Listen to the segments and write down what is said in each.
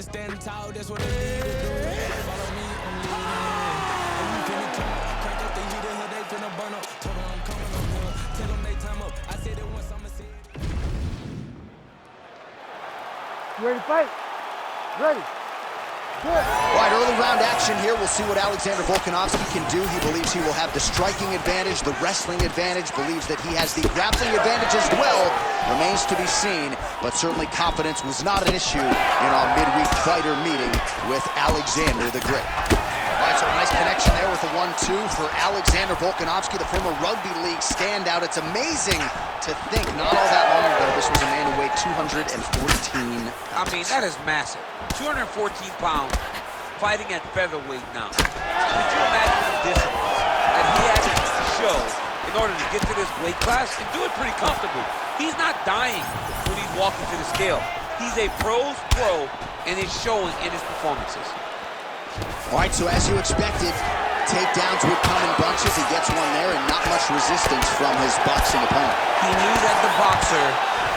Stand tall, that's what they need to do. Follow me, I'm leading. And you finna turn up, crank up the heater, here they finna burn up. Told them I'm coming up here, tell them they time up. I said it once, I'ma say it. You ready to fight? Ready. Good. All right, early round action here. We'll see what Alexander Volkanovski can do. He believes he will have the striking advantage, the wrestling advantage, believes that he has the grappling advantage as well. Remains to be seen, but certainly confidence was not an issue in our midweek fighter meeting with Alexander the Great. All right, so a nice connection there with the 1-2 for Alexander Volkanovski, the former rugby league standout. It's amazing to think not all that long ago this was a man who weighed 214 pounds. I mean, that is massive. 214 pounds, fighting at featherweight now. Could you imagine the discipline that he had to show in order to get to this weight class and do it pretty comfortable? He's not dying when he's walking to the scale. He's a pro's pro, and it's showing in his performances. All right, so as you expected, takedowns would come in bunches. He gets one there, and not much resistance from his boxing opponent. He knew that the boxer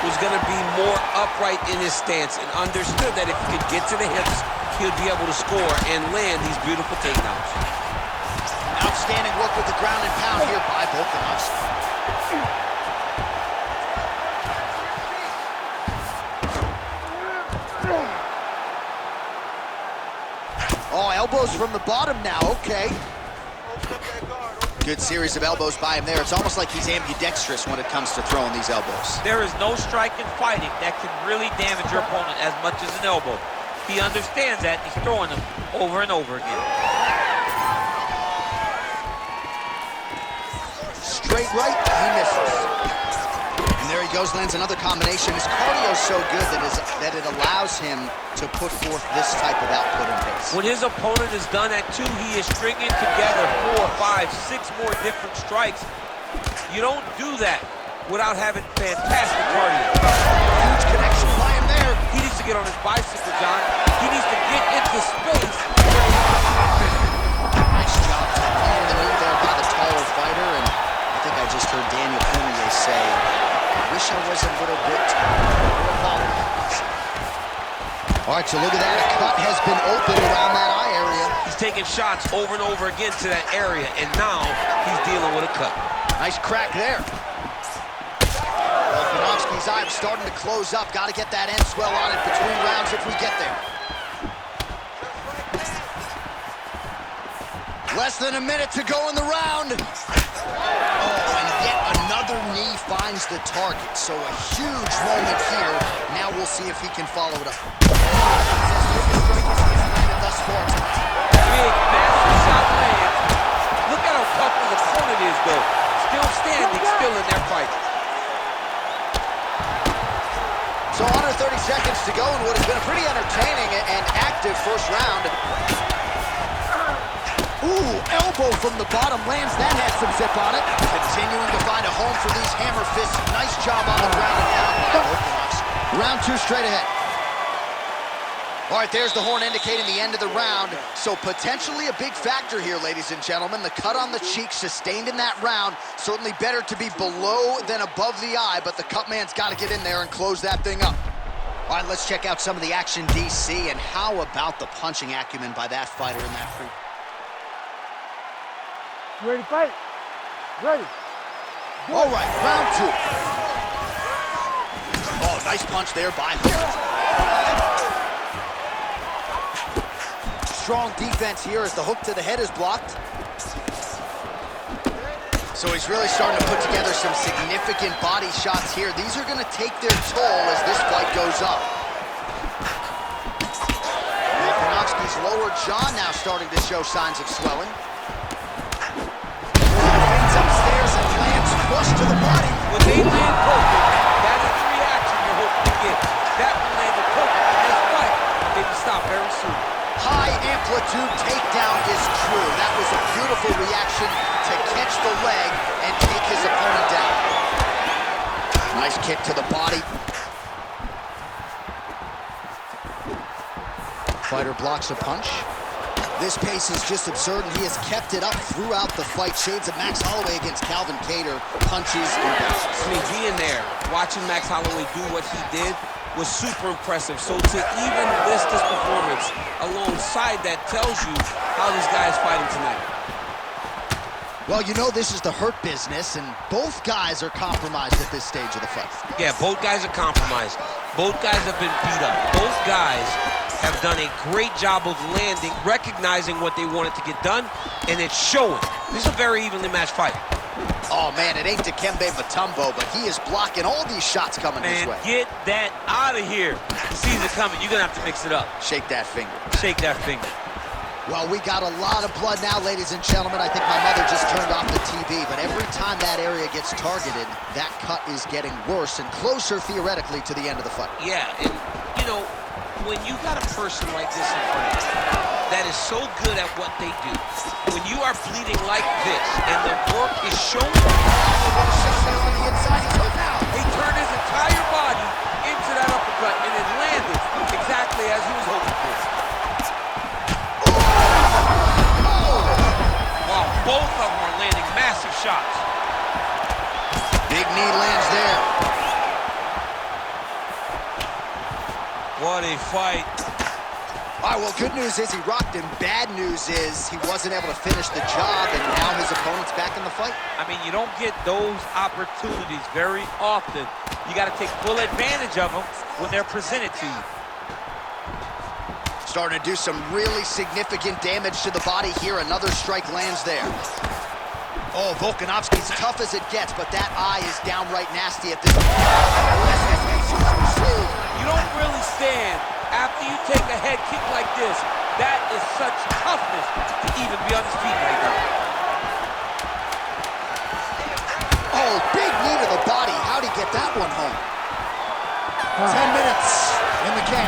was going to be more upright in his stance and understood that if he could get to the hips, he would be able to score and land these beautiful takedowns. Outstanding work with the ground and pound here by Volkanovski. Oh, elbows from the bottom now, okay. Good series of elbows by him there. It's almost like he's ambidextrous when it comes to throwing these elbows. There is no strike in fighting that can really damage your opponent as much as an elbow. He understands that, and he's throwing them over and over again. Straight right, he misses. And there he goes, lands another combination. His cardio is so good that it allows him to put forth this type of output and pace. When his opponent is done at 2, he is stringing together 4, 5, 6 more different strikes. You don't do that without having fantastic cardio. Huge connection by him there. He needs to get on his bicycle, John. He needs to get into space. Nice job taking the knee there by the taller fighter, and I think I just heard Daniel Cormier say, I wish I was a little bit taller. All right, so look at that. A cut has been opened around that eye area. He's taking shots over and over again to that area, and now he's dealing with a cut. Nice crack there. Volkanovski's eye starting to close up. Got to get that end swell on it between rounds if we get there. Less than a minute to go in the round. Oh, and yet another knee finds the target. So a huge moment here. Now we'll see if he can follow it up. Thus far tonight. Big, massive shot lands. Look at how tough his opponent is, though. Still standing, still in their fight. So under 30 seconds to go in what has been a pretty entertaining and active first round. Ooh, elbow from the bottom lands. That had some zip on it. Continuing to find a home for these hammer fists. Nice job on the ground and pound. Round 2 straight ahead. All right, there's the horn indicating the end of the round. So potentially a big factor here, ladies and gentlemen. The cut on the cheek sustained in that round. Certainly better to be below than above the eye, but the cut man's got to get in there and close that thing up. All right, let's check out some of the action, DC, and how about the punching acumen by that fighter in that free. You ready to fight? Ready. Good. All right, round 2. Oh, nice punch there by Hangman. Strong defense here as the hook to the head is blocked. So he's really starting to put together some significant body shots here. These are going to take their toll as this fight goes up. Volkanovski's lower jaw now starting to show signs of swelling. Fades upstairs and lands flush to the body. When they land perfect, that is the reaction you're hoping to get. That one landed perfect in this fight. They can stop very soon. High amplitude takedown is true. That was a beautiful reaction to catch the leg and take his opponent down. Nice kick to the body. Fighter blocks a punch. This pace is just absurd, and he has kept it up throughout the fight. Shades of Max Holloway against Calvin Kattar. Punches and bounces. I mean, being there, watching Max Holloway do what he did, was super impressive. So to even list this performance alongside that tells you how this guy is fighting tonight. Well, you know this is the hurt business, and both guys are compromised at this stage of the fight. Yeah, both guys are compromised. Both guys have been beat up. Both guys have done a great job of landing, recognizing what they wanted to get done, and it's showing. This is a very evenly matched fight. Oh, man, it ain't Dikembe Mutombo, but he is blocking all these shots coming his way. Get that out of here. He sees it coming. You're going to have to mix it up. Shake that finger. Shake that finger. Well, we got a lot of blood now, ladies and gentlemen. I think my mother just turned off the TV, but every time that area gets targeted, that cut is getting worse and closer, theoretically, to the end of the fight. Yeah, and, you know, when you got a person like this in front of you that is so good at what they do, when you are bleeding like this and the work is showing, On the inside, he's hooked out. he turned his entire body into that uppercut, and it landed exactly as he was hoping for. Wow, both of them are landing massive shots. Big knee lands there. What a fight. All right, well, good news is he rocked him. Bad news is he wasn't able to finish the job, and now his opponent's back in the fight. I mean, you don't get those opportunities very often. You got to take full advantage of them when they're presented to you. Starting to do some really significant damage to the body here. Another strike lands there. Oh, Volkanovski's tough as it gets, but that eye is downright nasty at this point. You don't really stand after you take a head kick like this. That is such toughness to even be on his feet right now. Oh, big knee to the body. How'd he get that one home? 10 minutes in the can.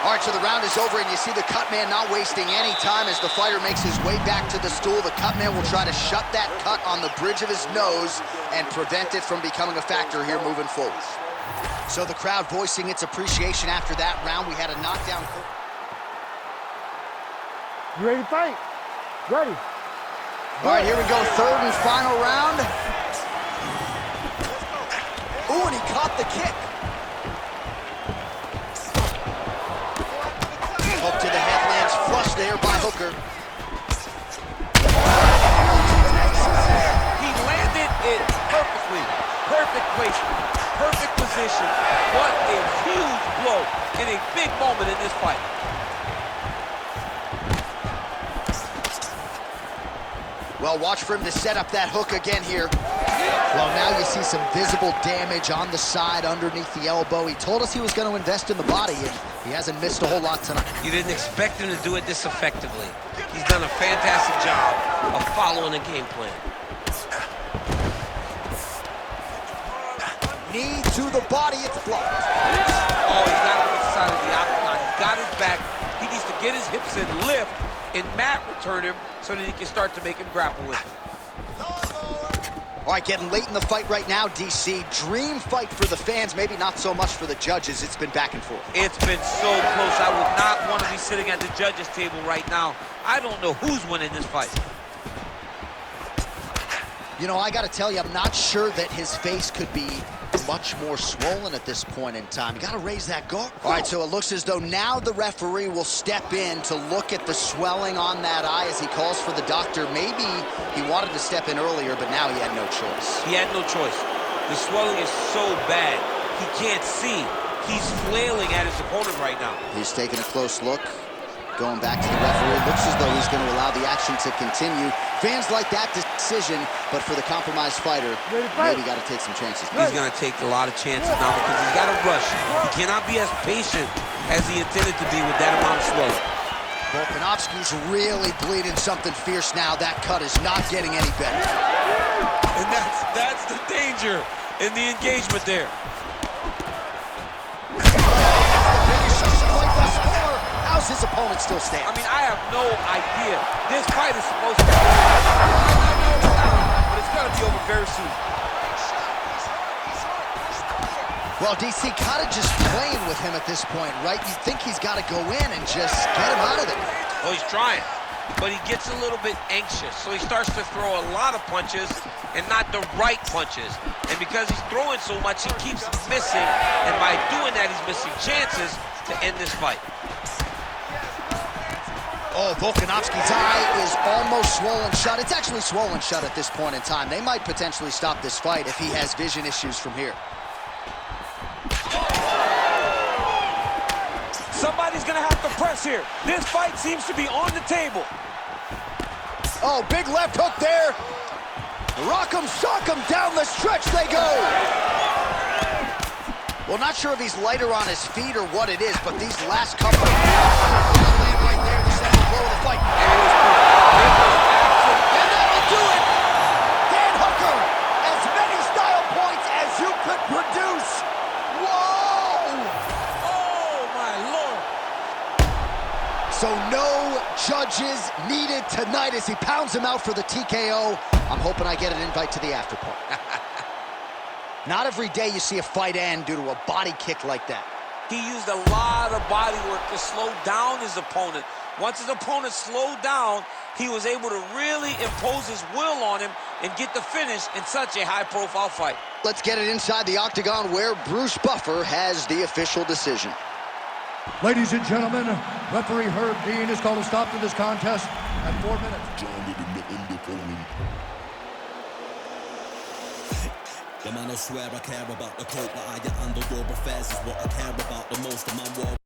All right, so the round is over, and you see the cut man not wasting any time as the fighter makes his way back to the stool. The cut man will try to shut that cut on the bridge of his nose and prevent it from becoming a factor here moving forward. So the crowd voicing its appreciation after that round. We had a knockdown. You ready to fight? Ready. All right, here we go, third and final round. Ooh, and he caught the kick. Hook to the head lands flush there by Hooker. He landed it perfectly. Perfect placement. Perfect position. What a huge blow in a big moment in this fight. Well, watch for him to set up that hook again here. Well, now you see some visible damage on the side underneath the elbow. He told us he was going to invest in the body, and he hasn't missed a whole lot tonight. You didn't expect him to do it this effectively. He's done a fantastic job of following a game plan. Knee to the body, it's blocked. Oh, he got on the side of the octagon. He got his back. He needs to get his hips and lift, and Matt return him so that he can start to make him grapple with him. All right, getting late in the fight right now, DC. Dream fight for the fans, maybe not so much for the judges. It's been back and forth. It's been so close. I would not want to be sitting at the judges' table right now. I don't know who's winning this fight. You know, I got to tell you, I'm not sure that his face could be much more swollen at this point in time. You got to raise that guard. All right, so it looks as though now the referee will step in to look at the swelling on that eye as he calls for the doctor. Maybe he wanted to step in earlier, but now he had no choice. He had no choice. The swelling is so bad, he can't see. He's flailing at his opponent right now. He's taking a close look, going back to the referee. It looks as though he's going to allow the action to continue. Fans like that decision, but for the compromised fighter, maybe got to take some chances. He's going to take a lot of chances now because he's got to rush. He cannot be as patient as he intended to be with that amount of swelling. Volkanovski's really bleeding something fierce now. That cut is not getting any better. And that's the danger in the engagement there. How's his opponent still stand? I mean, I have no idea. This fight is supposed to be over, but it's going to be over very soon. Well, DC kind of just playing with him at this point, right? You think he's got to go in and just get him out of there. Oh, he's trying. but he gets a little bit anxious. So he starts to throw a lot of punches and not the right punches. And because he's throwing so much, he keeps missing. And by doing that, he's missing chances to end this fight. Oh, Volkanovski's eye is almost swollen shut. It's actually swollen shut at this point in time. They might potentially stop this fight if he has vision issues from here. Somebody's gonna have to press here. This fight seems to be on the table. Oh, big left hook there. Rock'em sock'em, down the stretch they go. Well, not sure if he's lighter on his feet or what it is, but these last couple of land right there, the second blow of the fight. And that'll do it. Dan Hooker, as many style points as you could produce. Whoa! Oh, my Lord. So no judges needed tonight as he pounds him out for the TKO. I'm hoping I get an invite to the after party. Not every day you see a fight end due to a body kick like that. He used a lot of body work to slow down his opponent. Once his opponent slowed down, he was able to really impose his will on him and get the finish in such a high-profile fight. Let's get it inside the octagon where Bruce Buffer has the official decision. Ladies and gentlemen, referee Herb Dean has called a stop to this contest at 4 minutes. Yeah, man, I swear I care about the coat, but I get under your affairs is what I care about the most. And man, war